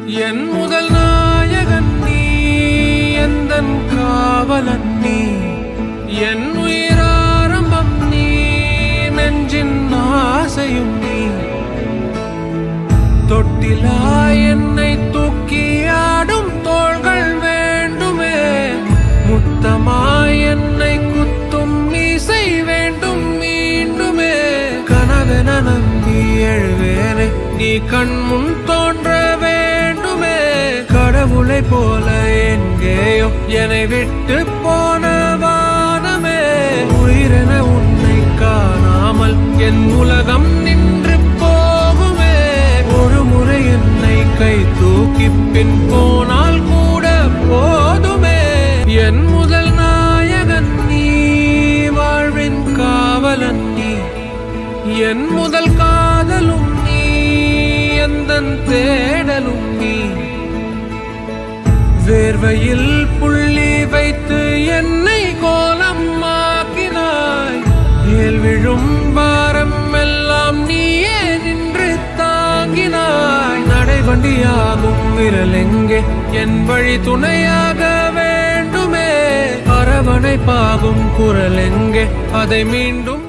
என் முதல் நாயகன் நீ, எந்தன் காவலன் நீ, என் உயிராரம்பம் நீ, நெஞ்சின் ஆசையும் நீ. தொட்டிலா என்னை தூக்கி ஆடும் தோள்கள் வேண்டுமே, முத்தமாய் என்னை குத்தும் மீசை வேண்டும் மீண்டுமே. கனவென நம்பி எழுவேனே, நீ கண்முன் தோன்ற வேண்டுமே. கடவுளை போல எங்கேயோ என்னை விட்டு போன வானமே, உயிரென உன்னை காணாமல் என் உலகம் நின்று போகுமே. ஒரு முறை என்னை கை தூக்கி பின் போனால் கூட போதுமே. என் முதல் நாயகன் நீ, வாழ்வின் காவலன் நீ, என் முதல் காதலும் நீ, எந்தன் தேடலும் நீ. வேர்வையில் புள்ளி வைத்து என்னை கோலம் ஆக்கினாய், ஏல் விழும் பாரம் எல்லாம் நீயே நின்று தாங்கினாய். நடைவண்டியாகும் விரல் எங்கே, என் வழி துணையாக வேண்டுமே. அரவணைப்பாகும் குரல் எங்கே, அதை மீண்டும்